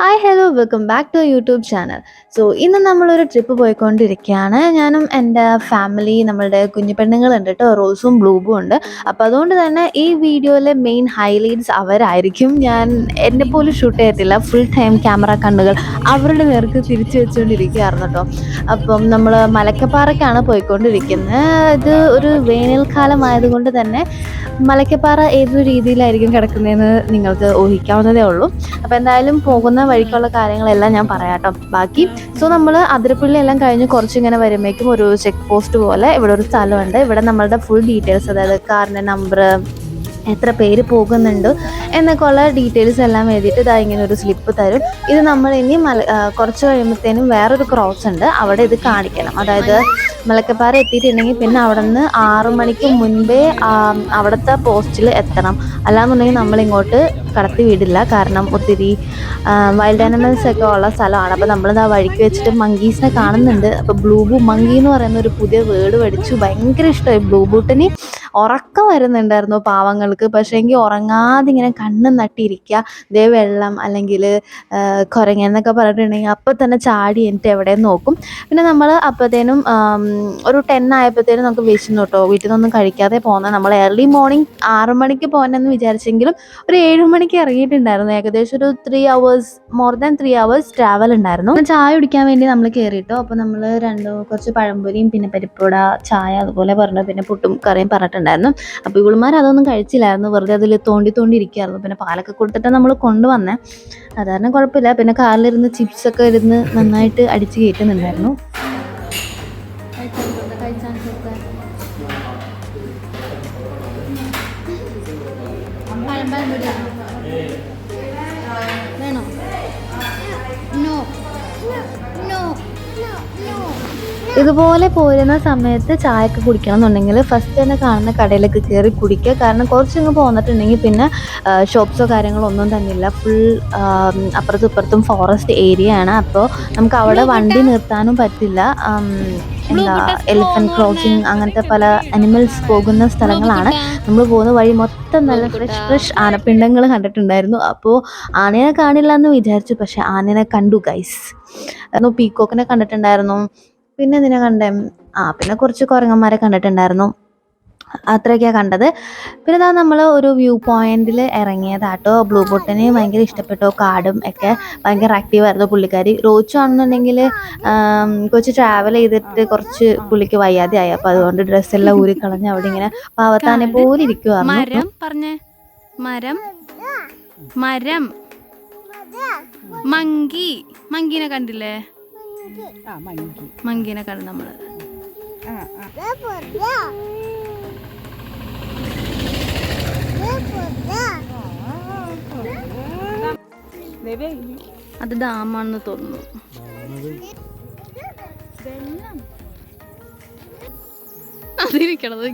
Hi hello welcome back to YouTube channel. So ഇന്ന് നമ്മളൊരു trip പോയിക്കൊണ്ടിരിക്കുകയാണ്. ഞാനും എൻ്റെ ഫാമിലി, നമ്മളുടെ കുഞ്ഞു പെണ്ണുങ്ങളുണ്ട് കേട്ടോ, റോസും ബ്ലൂബും ഉണ്ട്. അപ്പോൾ അതുകൊണ്ട് തന്നെ ഈ വീഡിയോയിലെ മെയിൻ ഹൈലൈറ്റ്സ് അവരായിരിക്കും. ഞാൻ എന്നെ പോലും ഷൂട്ട് ചെയ്യത്തില്ല, ഫുൾ ടൈം ക്യാമറ കണ്ണുകൾ അവരുടെ നേർക്ക് തിരിച്ചു വെച്ചുകൊണ്ടിരിക്കുകയായിരുന്നു കേട്ടോ. അപ്പം നമ്മൾ മലക്കപ്പാറയ്ക്കാണ് പോയിക്കൊണ്ടിരിക്കുന്നത്. ഇത് ഒരു വേനൽക്കാലം ആയതുകൊണ്ട് തന്നെ മലക്കപ്പാറ ഏതൊരു രീതിയിലായിരിക്കും കിടക്കുന്നതെന്ന് നിങ്ങൾക്ക് ഊഹിക്കാവുന്നതേ ഉള്ളൂ. അപ്പോൾ എന്തായാലും പോകുന്ന വഴിക്കുള്ള കാര്യങ്ങളെല്ലാം ഞാൻ പറയാം കേട്ടോ ബാക്കി. സോ നമ്മൾ അതിരപ്പള്ളി എല്ലാം കഴിഞ്ഞ് കുറച്ചിങ്ങനെ വരുമ്പോഴേക്കും ഒരു ചെക്ക് പോസ്റ്റ് പോലെ ഇവിടെ ഒരു സ്ഥലമുണ്ട്. ഇവിടെ നമ്മളുടെ ഫുൾ ഡീറ്റെയിൽസ്, അതായത് കാറിൻ്റെ നമ്പർ, എത്ര പേര് പോകുന്നുണ്ട് എന്നൊക്കെ ഉള്ള ഡീറ്റെയിൽസ് എല്ലാം എഴുതിയിട്ട് ഇതാ ഇങ്ങനെ ഒരു സ്ലിപ്പ് തരും. ഇത് നമ്മൾ ഇനി കുറച്ച് കഴിയുമ്പോഴത്തേനും വേറൊരു ക്രോസ് ഉണ്ട്, അവിടെ ഇത് കാണിക്കണം. അതായത് മലക്കപ്പാറ എത്തിയിട്ടുണ്ടെങ്കിൽ പിന്നെ അവിടെ നിന്ന് 6 മണിക്ക് മുൻപേ അവിടുത്തെ പോസ്റ്റിൽ എത്തണം. അല്ലാന്നുണ്ടെങ്കിൽ നമ്മളിങ്ങോട്ട് കടത്തി വിടില്ല. കാരണം ഒത്തിരി വൈൽഡ് ആനിമൽസ് ഒക്കെ ഉള്ള സ്ഥലമാണ്. അപ്പോൾ നമ്മളിത് ആ വഴിക്ക് വെച്ചിട്ട് മങ്കീസിനെ കാണുന്നുണ്ട്. അപ്പോൾ ബ്ലൂബു മങ്കി എന്ന് പറയുന്ന ഒരു പുതിയ വേർഡ് പഠിച്ചു. ഭയങ്കര ഇഷ്ടമായി. ബ്ലൂബൂട്ടിന് ഉറക്കം വരുന്നുണ്ടായിരുന്നു പാവങ്ങൾക്ക്. പക്ഷേ എങ്കിൽ ഉറങ്ങാതെ ഇങ്ങനെ കണ്ണും നട്ടിരിക്കുക. ദേ വെള്ളം അല്ലെങ്കിൽ കുരങ്ങെന്നൊക്കെ പറഞ്ഞിട്ടുണ്ടെങ്കിൽ അപ്പം തന്നെ ചാടി എന്നിട്ട് എവിടെയും നോക്കും. പിന്നെ നമ്മൾ അപ്പോഴത്തേനും ഒരു 10 ആയപ്പോഴത്തേനും നമുക്ക് വിശന്നു കേട്ടോ. വീട്ടിൽ നിന്നൊന്നും കഴിക്കാതെ പോകുന്നത്. നമ്മൾ ഏർലി മോർണിംഗ് 6 മണിക്ക് പോകാനെന്ന് വിചാരിച്ചെങ്കിലും ഒരു 7 മണിക്ക് ഇറങ്ങിയിട്ടുണ്ടായിരുന്നു. ഏകദേശം ഒരു 3 hours, more than 3 hours travel ഉണ്ടായിരുന്നു. ചായ കുടിക്കാൻ വേണ്ടി നമ്മൾ കയറിയിട്ടോ. അപ്പോൾ നമ്മൾ കുറച്ച് പഴംപൊരിയും പിന്നെ പരിപ്പുവട, ചായ അതുപോലെ പറഞ്ഞു, പിന്നെ പുട്ടും കറിയും പറഞ്ഞിട്ടുണ്ടായിരുന്നു. അപ്പോൾ ഇവളുമാർ അതൊന്നും കഴിച്ചില്ലായിരുന്നു, വെറുതെ അതിൽ തോണ്ടി ഇരിക്കുകയായിരുന്നു. പിന്നെ പാലൊക്കെ കൊടുത്തിട്ട് നമ്മൾ കൊണ്ടുവന്നേ, അത് കാരണം കുഴപ്പമില്ല. പിന്നെ കാറിലിരുന്ന് ചിപ്സൊക്കെ ഇരുന്ന് നന്നായിട്ട് അടിച്ച് കയറ്റുന്നുണ്ടായിരുന്നു. വേണോ? No no. ഇതുപോലെ പോരുന്ന സമയത്ത് ചായയൊക്കെ കുടിക്കണം എന്നുണ്ടെങ്കിൽ ഫസ്റ്റ് തന്നെ കാണുന്ന കടയിലേക്ക് കയറി കുടിക്കുക. കാരണം കുറച്ചിങ്ങ് പോന്നിട്ടുണ്ടെങ്കിൽ പിന്നെ ഷോപ്സോ കാര്യങ്ങളോ ഒന്നും തന്നെ ഇല്ല. ഫുൾ അപ്പുറത്തും ഇപ്പുറത്തും ഫോറസ്റ്റ് ഏരിയ ആണ്. അപ്പോൾ നമുക്ക് അവിടെ വണ്ടി നിർത്താനും പറ്റില്ല. എന്താ എലിഫൻറ്റ് ക്രോസിങ് അങ്ങനത്തെ പല അനിമൽസ് പോകുന്ന സ്ഥലങ്ങളാണ്. നമ്മൾ പോകുന്ന വഴി മൊത്തം നല്ല ഫ്രഷ് ആനപ്പിണ്ടങ്ങൾ കണ്ടിട്ടുണ്ടായിരുന്നു. അപ്പോൾ ആനയെ കാണില്ല എന്ന് വിചാരിച്ചു, പക്ഷെ ആനനെ കണ്ടു ഗൈസ്. പീക്കോക്കിനെ കണ്ടിട്ടുണ്ടായിരുന്നു. പിന്നെ ഇതിനെ കണ്ടേ, പിന്നെ കുറച്ച് കുരങ്ങന്മാരെ കണ്ടിട്ടുണ്ടായിരുന്നു. അത്രയൊക്കെയാണ് കണ്ടത്. പിന്നെ ഇതാ നമ്മൾ ഒരു വ്യൂ പോയിന്റിൽ ഇറങ്ങിയതാട്ടോ. ബ്ലൂ ബോട്ടിന് ഭയങ്കര ഇഷ്ടപ്പെട്ടു. കാടും ഒക്കെ ഭയങ്കര ആക്റ്റീവായിരുന്നു പുള്ളിക്കാരി. റോച്ചു ആണെന്നുണ്ടെങ്കിൽ കുറച്ച് ട്രാവൽ ചെയ്തിട്ട് കുറച്ച് പുള്ളിക്ക് വയ്യാതെയായി. അപ്പോൾ അതുകൊണ്ട് ഡ്രസ്സെല്ലാം ഊരിക്കളഞ്ഞ് അവിടെ ഇങ്ങനെ പാവത്താനെ പോലെ ഇരിക്കുവായിരുന്നു. മരം മങ്കീനെ കണ്ടില്ലേ? മങ്കീനെ കണ്ടു നമ്മള്. അത് ഡാമാണെന്ന് തോന്നുന്നു. അതിരിക്കണത്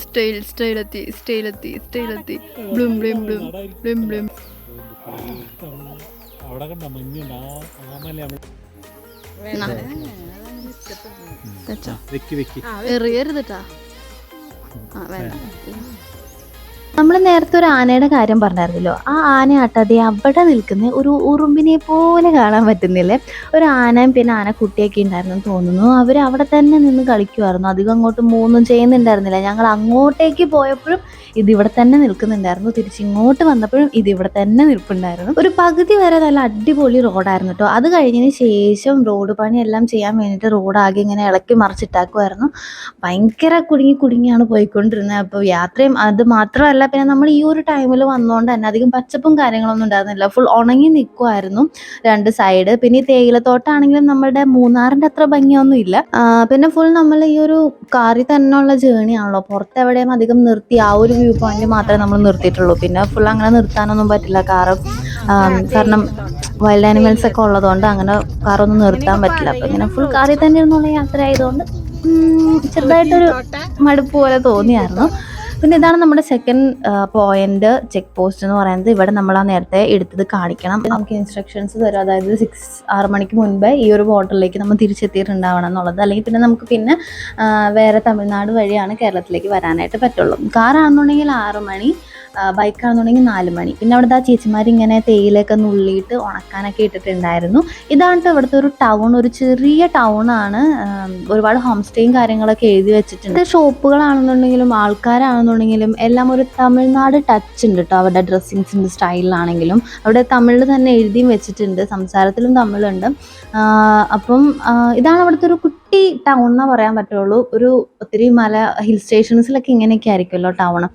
സ്റ്റൈലെത്തി ബ്ലും ബ്ലും ബ്ലും ബ്ലും ബ്ലും. എറിയരുതട്ടാ. വേണ്ട. നമ്മൾ നേരത്തെ ഒരു ആനയുടെ കാര്യം പറഞ്ഞായിരുന്നല്ലോ. ആ ആനയാട്ടതെ അവിടെ നിൽക്കുന്ന ഒരു ഉറുമ്പിനെ പോലെ കാണാൻ പറ്റുന്നില്ലേ? ഒരു ആനയും പിന്നെ ആനക്കുട്ടിയൊക്കെ ഉണ്ടായിരുന്നു തോന്നുന്നു. അവർ അവിടെ തന്നെ നിന്ന് കളിക്കുമായിരുന്നു. അധികം അങ്ങോട്ട് മൂവൊന്നും ചെയ്യുന്നുണ്ടായിരുന്നില്ല. ഞങ്ങൾ അങ്ങോട്ടേക്ക് പോയപ്പോഴും ഇതിവിടെ തന്നെ നിൽക്കുന്നുണ്ടായിരുന്നു. തിരിച്ചിങ്ങോട്ട് വന്നപ്പോഴും ഇതിവിടെ തന്നെ നിൽപ്പുണ്ടായിരുന്നു. ഒരു പകുതി വരെ നല്ല അടിപൊളി റോഡായിരുന്നു കേട്ടോ. അത് കഴിഞ്ഞതിന് ശേഷം റോഡ് പണിയെല്ലാം ചെയ്യാൻ വേണ്ടിയിട്ട് റോഡാകെ ഇങ്ങനെ ഇളക്കി മറിച്ചിട്ടാക്കുമായിരുന്നു. ഭയങ്കര കുടുങ്ങിയാണ് പോയിക്കൊണ്ടിരുന്നത്. അപ്പോൾ യാത്രയും അത് മാത്രമല്ല, പിന്നെ നമ്മൾ ഈ ഒരു ടൈമിൽ വന്നുകൊണ്ട് തന്നെ അധികം പച്ചപ്പും കാര്യങ്ങളൊന്നും ഉണ്ടായിരുന്നില്ല. ഫുൾ ഉണങ്ങി നിൽക്കുമായിരുന്നു 2 സൈഡ്. പിന്നെ ഈ തേയിലത്തോട്ടാണെങ്കിലും നമ്മുടെ മൂന്നാറിൻ്റെ അത്ര ഭംഗിയൊന്നും ഇല്ല. പിന്നെ ഫുൾ നമ്മൾ ഈ ഒരു കാറിൽ തന്നെയുള്ള ജേണി ആണല്ലോ. പുറത്തെവിടെയും അധികം നിർത്തി ആ ഒരു വ്യൂ പോയിന്റ് മാത്രമേ നമ്മൾ നിർത്തിയിട്ടുള്ളൂ. പിന്നെ ഫുൾ അങ്ങനെ നിർത്താനൊന്നും പറ്റില്ല കാറ്. കാരണം വൈൽഡ് ആനിമൽസ് ഒക്കെ ഉള്ളതുകൊണ്ട് അങ്ങനെ കാറൊന്നും നിർത്താൻ പറ്റില്ല. അപ്പം ഇങ്ങനെ ഫുൾ കാറിൽ തന്നെ ഇരുന്നുള്ള യാത്ര ആയതുകൊണ്ട് ചെറുതായിട്ടൊരു മടുപ്പ് പോലെ തോന്നിയായിരുന്നു. പിന്നെ ഇതാണ് നമ്മുടെ സെക്കൻഡ് പോയിന്റ് ചെക്ക് പോസ്റ്റ് എന്ന് പറയുന്നത്. ഇവിടെ നമ്മൾ ആ നേരത്തെ എടുത്തത് കാണിക്കണം. നമുക്ക് ഇൻസ്ട്രക്ഷൻസ് തരും, അതായത് 6 മണിക്ക് മുൻപേ ഈ ഒരു ബോർഡറിലേക്ക് നമ്മൾ തിരിച്ചെത്തിയിട്ടുണ്ടാവണം എന്നുള്ളത്. അല്ലെങ്കിൽ പിന്നെ നമുക്ക് പിന്നെ വേറെ തമിഴ്നാട് വഴിയാണ് കേരളത്തിലേക്ക് വരാനായിട്ട് പറ്റുള്ളൂ. കാറാണെന്നുണ്ടെങ്കിൽ 6 മണി, ബൈക്കാണെന്നുണ്ടെങ്കിൽ 4 മണി. പിന്നെ അവിടുത്തെ ആ ചേച്ചിമാരിങ്ങനെ തേയിലൊക്കെ നുള്ളിയിട്ട് ഉണക്കാനൊക്കെ ഇട്ടിട്ടുണ്ടായിരുന്നു. ഇതാണ് ഇവിടുത്തെ ഒരു ടൗൺ, ഒരു ചെറിയ ടൗൺ ആണ്. ഒരുപാട് ഹോം സ്റ്റേയും കാര്യങ്ങളൊക്കെ എഴുതി വെച്ചിട്ടുണ്ട്. ഷോപ്പുകളാണെന്നുണ്ടെങ്കിലും ആൾക്കാരാണെന്നുണ്ടെങ്കിലും എല്ലാം ഒരു തമിഴ്നാട് ടച്ച് ഉണ്ട് കേട്ടോ. അവരുടെ ഡ്രസ്സിങ്സിൻ്റെ സ്റ്റൈലിലാണെങ്കിലും അവിടെ തമിഴിൽ തന്നെ എഴുതിയും വെച്ചിട്ടുണ്ട്, സംസാരത്തിലും തമിഴുണ്ട്. അപ്പം ഇതാണ് അവിടുത്തെ ഒരു കുട്ടി ടൗൺ എന്നാ പറയാൻ പറ്റുള്ളൂ. ഒരു ഒത്തിരി ഹിൽ സ്റ്റേഷൻസിലൊക്കെ ഇങ്ങനെയൊക്കെ ആയിരിക്കുമല്ലോ ടൗൺ.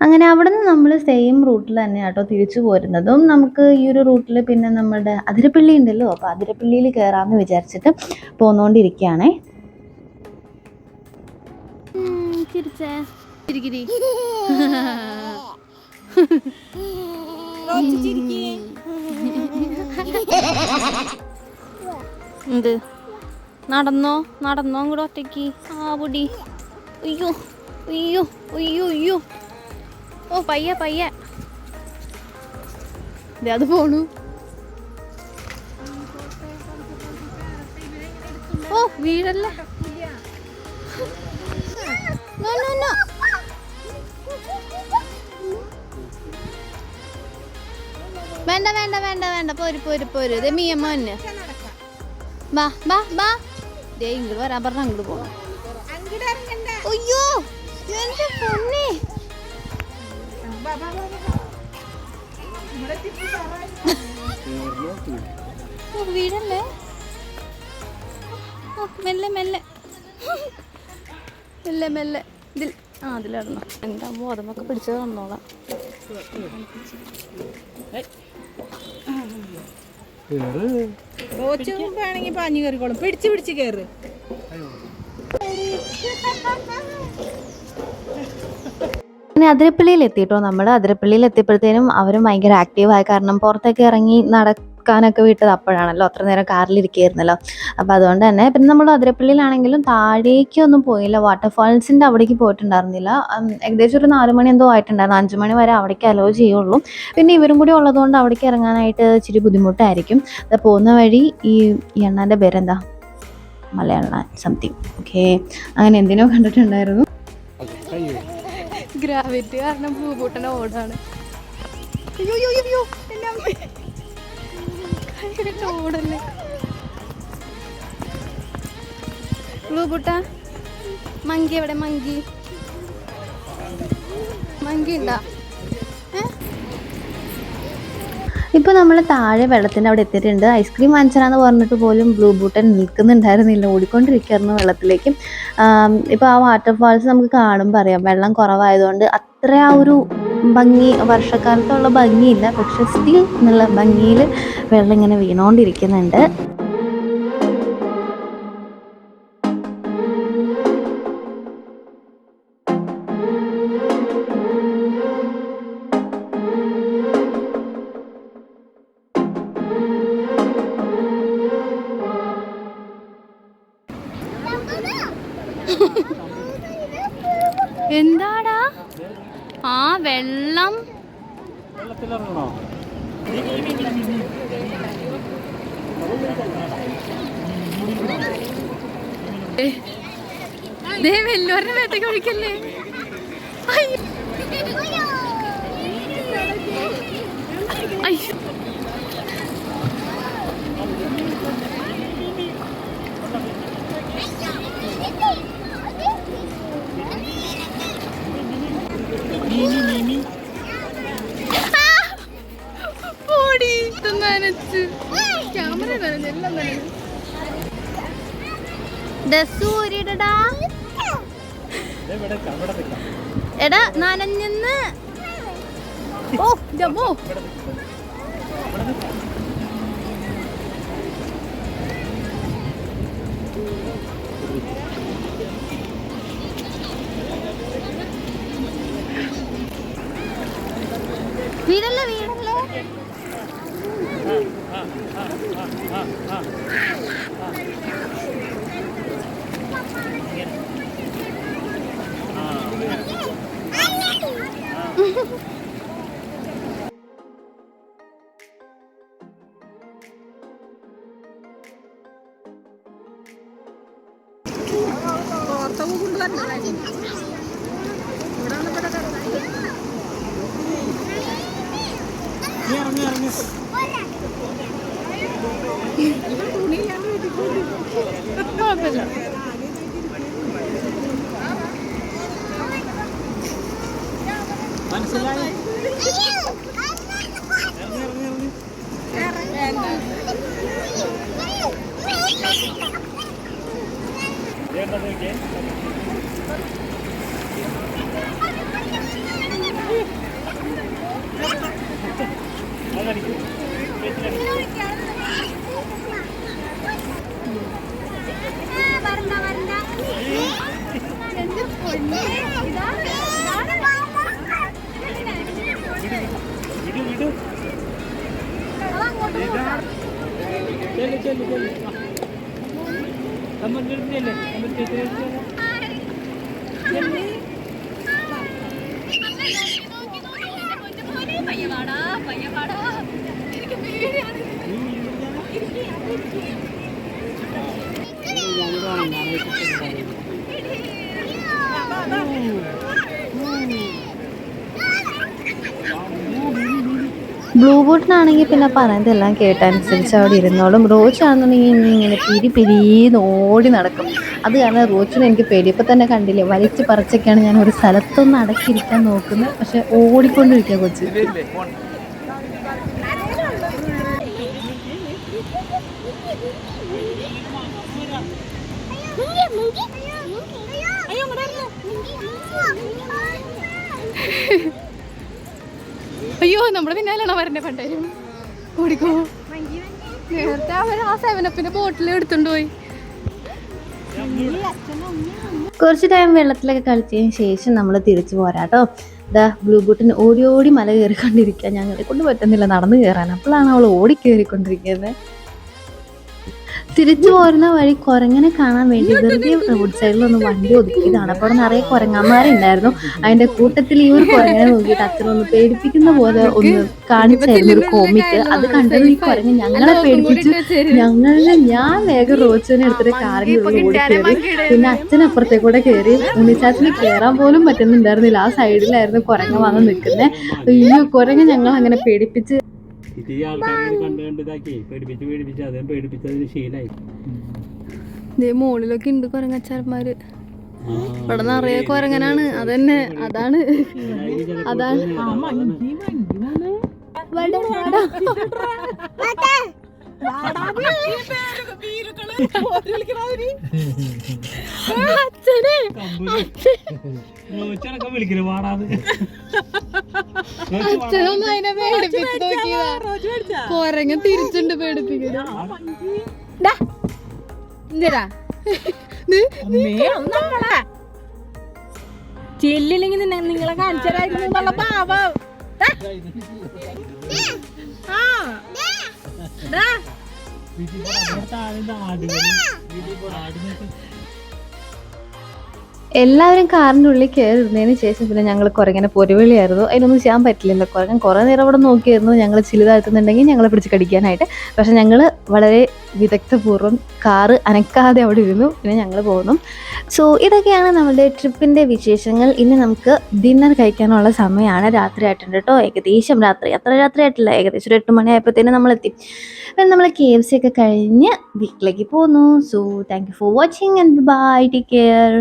അങ്ങനെ അവിടെ നിന്ന് നമ്മൾ സെയിം റൂട്ടിൽ തന്നെ കേട്ടോ തിരിച്ചു പോരുന്നതും. നമുക്ക് ഈ ഒരു റൂട്ടിൽ പിന്നെ നമ്മുടെ അതിരപ്പള്ളി ഉണ്ടല്ലോ, അപ്പോൾ അതിരപ്പള്ളിയിൽ കയറാമെന്ന് വിചാരിച്ചിട്ട് പോന്നുകൊണ്ടിരിക്കുകയാണേ. എന്ത് നടന്നോ കൂടെ ഒറ്റയ്ക്ക്? ആ പൊടി, അയ്യോ അയ്യോ അയ്യോ അയ്യോ. ഓ പയ്യ അത് പോണു. ഓ വീടല്ലേ. വേണ്ട വേണ്ട വേണ്ട വേണ്ട, പോര് ഇത് മീയമ്മ തന്നെ. ബാ ദേ ഇങ്ങോട്ട് വരാൻ പറഞ്ഞ അങ്ങോട്ട് പോണം. അയ്യോ എന്റെ പൊന്നേ. വീടല്ലേ. മെല്ലെ അതിലിടണം. എൻ്റെ ബോധമൊക്കെ പിടിച്ചത് വന്നോളാം. പാഞ്ഞു കയറിക്കോളും. പിടിച്ച് കയറ്. പിന്നെ അതിരപ്പള്ളിയിൽ എത്തിയിട്ടോ. നമ്മൾ അതിരപ്പള്ളിയിൽ എത്തിയപ്പോഴത്തേനും അവരും ഭയങ്കര ആക്റ്റീവായി. കാരണം പുറത്തൊക്കെ ഇറങ്ങി നടക്കാനൊക്കെ വിട്ടത് അപ്പോഴാണല്ലോ, അത്ര നേരം കാറിലിരിക്കുകയായിരുന്നല്ലോ. അപ്പോൾ അതുകൊണ്ട് തന്നെ പിന്നെ നമ്മൾ അതിരപ്പള്ളിയിലാണെങ്കിലും താഴേക്കൊന്നും പോയില്ല, വാട്ടർഫാൾസിൻ്റെ അവിടേക്ക് പോയിട്ടുണ്ടായിരുന്നില്ല. ഏകദേശം ഒരു 4 മണി എന്തോ ആയിട്ടുണ്ടായിരുന്നു. 5 മണി വരെ അവിടേക്ക് അലോ ചെയ്യുള്ളൂ. പിന്നെ ഇവരും കൂടി ഉള്ളതുകൊണ്ട് അവിടേക്ക് ഇറങ്ങാനായിട്ട് ഇച്ചിരി ബുദ്ധിമുട്ടായിരിക്കും. അത് പോകുന്ന വഴി ഈ എണ്ണാൻ്റെ പേരെന്താ, മലയാള സംതിങ്, ഓക്കെ, അങ്ങനെ എന്തിനോ കണ്ടിട്ടുണ്ടായിരുന്നു. ഗ്രാവിറ്റി കാരണം ഭൂപൂട്ടനെ ഓടാണ്. ഓടല്ലേ ഭൂപൂട്ട. മങ്കി എവിടെ? മങ്കി ഉണ്ടാ? ഇപ്പോൾ നമ്മൾ താഴെ വെള്ളത്തിൻ്റെ അവിടെ എത്തിയിട്ടുണ്ട്. ഐസ്ക്രീം വാങ്ങിച്ചാന്ന് പറഞ്ഞിട്ട് പോലും ബ്ലൂ ബൂട്ടൻ നിൽക്കുന്നുണ്ടായിരുന്നില്ല, ഓടിക്കൊണ്ടിരിക്കുകയായിരുന്നു വെള്ളത്തിലേക്ക്. ഇപ്പോൾ ആ വാട്ടർഫാൾസ് നമുക്ക് കാണുമ്പോൾ അറിയാം വെള്ളം കുറവായതുകൊണ്ട് അത്ര ആ ഒരു ഭംഗി, വർഷക്കാലത്തുള്ള ഭംഗിയില്ല. പക്ഷെ സ്റ്റിൽ നല്ല ഭംഗിയിൽ വെള്ളം ഇങ്ങനെ വീണുകൊണ്ടിരിക്കുന്നുണ്ട്. എന്താടാ ആ വെള്ളം? വെല്ലോറിന്റെ വേട്ടയ്ക്ക് ഒഴിക്കല്ലേ. അയ്യോ ക്യാമറ എല്ലാം എടാ നനഞ്ഞെന്ന്. ഓ ജമ്മോ ബ്ലൂ ബോട്ടിനാണെങ്കിൽ പിന്നെ പറയുന്നതെല്ലാം കേട്ടനുസരിച്ച് അവിടെ ഇരുന്നോളും. റോച്ചാണെന്നുണ്ടെങ്കിൽ ഇങ്ങനെ പിരീന്ന് ഓടി നടക്കും. അത് കാരണം റോച്ചിനെ എനിക്ക് പേടി. ഇപ്പം തന്നെ കണ്ടില്ലേ, വലിച്ച് പറിച്ചൊക്കെയാണ് ഞാൻ ഒരു സ്ഥലത്തൊന്ന് അടക്കിയിരിക്കാൻ നോക്കുന്നത്. പക്ഷെ ഓടിക്കൊണ്ടിരിക്കുക കൊച്ച്. അയ്യോ, നമ്മുടെ പിന്നാലാണോ വരണ്ടേ? പണ്ടാരും ഓടിക്കോ. നേരത്തെ അവർ ആ 7up ബോട്ടിൽ എടുത്തോണ്ട് പോയി. കുറച്ച് ടൈം വെള്ളത്തിലൊക്കെ കളിച്ചതിന് ശേഷം നമ്മൾ തിരിച്ചു പോരാട്ടോ. ഇതാ ബ്ലൂ ബോട്ടിന് ഓടി ഓടി മല കയറിക്കൊണ്ടിരിക്കുക. ഞങ്ങളെ കൊണ്ട് പറ്റുന്നില്ല നടന്നു കയറാൻ. അപ്പോഴാണ് അവൾ ഓടി കയറിക്കൊണ്ടിരിക്കുന്നത്. തിരിച്ചു പോരുന്ന വഴി കുരങ്ങനെ കാണാൻ വേണ്ടി വെറുതെ റോഡ് സൈഡിലൊന്ന് വണ്ടി ഒതുക്കിയതാണ്. അപ്പോൾ അവിടെ നിറയെ കുരങ്ങന്മാരുണ്ടായിരുന്നു. അതിന്റെ കൂട്ടത്തിൽ ഈ ഒരു കുരങ്ങനെ നോക്കിയിട്ട് അച്ഛനൊന്ന് പേടിപ്പിക്കുന്ന പോലെ ഒന്ന് കാണിച്ചായിരുന്നു ഒരു കോമിക്ക്. അത് കണ്ടത് ഈ കുരങ്ങ് ഞങ്ങളെ പേടിപ്പിച്ചു. ഞാൻ വേഗം റോച്ചിനെ എടുത്തിട്ട് കാറിൽ ഓടി കയറി. പിന്നെ അച്ഛനപ്പുറത്തേക്കൂടെ കയറി. ഉണ്ണിച്ചാച്ചിന് കയറാൻ പോലും പറ്റുന്നുണ്ടായിരുന്നില്ല. ആ സൈഡിലായിരുന്നു കുരങ്ങ വന്ന് നിൽക്കുന്നത്. അയ്യോ, കുരങ്ങ് ഞങ്ങൾ അങ്ങനെ പേടിപ്പിച്ച് മോളിലൊക്കെ ഉണ്ട് കുരങ്ങച്ചാരന്മാര്. ഇവിടെ നിറയെ കുരങ്ങനാണ്. അതന്നെ, അതാണ് അച്ഛനൊന്നും അതിനെ പേടിപ്പിച്ച് നോക്കിയതാ. കുരങ്ങ തിരിച്ചുണ്ട് പേടിപ്പിക്കുന്നത്. ചെല്ലില്ലെങ്കിൽ നിങ്ങളെ കാണിച്ചായിരുന്നു എന്നുള്ള ഭാവം. എല്ലാവരും കാറിൻ്റെ ഉള്ളിൽ കയറിയിരുന്നതിന് ശേഷം പിന്നെ ഞങ്ങൾ കുരങ്ങനെ പൊരുവിളിയായിരുന്നു. അതിനൊന്നും ചെയ്യാൻ പറ്റില്ലല്ലോ. കുരങ്ങൻ കുറേ നേരം അവിടെ നോക്കിയായിരുന്നു ഞങ്ങൾ ചിലി താഴ്ത്തുന്നുണ്ടെങ്കിൽ ഞങ്ങളെ പിടിച്ച് കടിക്കാനായിട്ട്. പക്ഷെ ഞങ്ങൾ വളരെ വിദഗ്ധപൂർവ്വം കാറ് അനക്കാതെ അവിടെ ഇരുന്നു. പിന്നെ ഞങ്ങൾ പോകുന്നു. സോ ഇതൊക്കെയാണ് നമ്മുടെ ട്രിപ്പിൻ്റെ വിശേഷങ്ങൾ. ഇനി നമുക്ക് ഡിന്നർ കഴിക്കാനുള്ള സമയമാണ്. രാത്രി ആയിട്ടുണ്ട് കേട്ടോ. ഏകദേശം രാത്രി, അത്ര രാത്രി ആയിട്ടില്ല, ഏകദേശം ഒരു 8 മണിയായപ്പോഴത്തേനും നമ്മളെത്തി. പിന്നെ നമ്മൾ KFC ഒക്കെ കഴിഞ്ഞ് വീട്ടിലേക്ക് പോന്നു. So thank you for watching and bye, take care.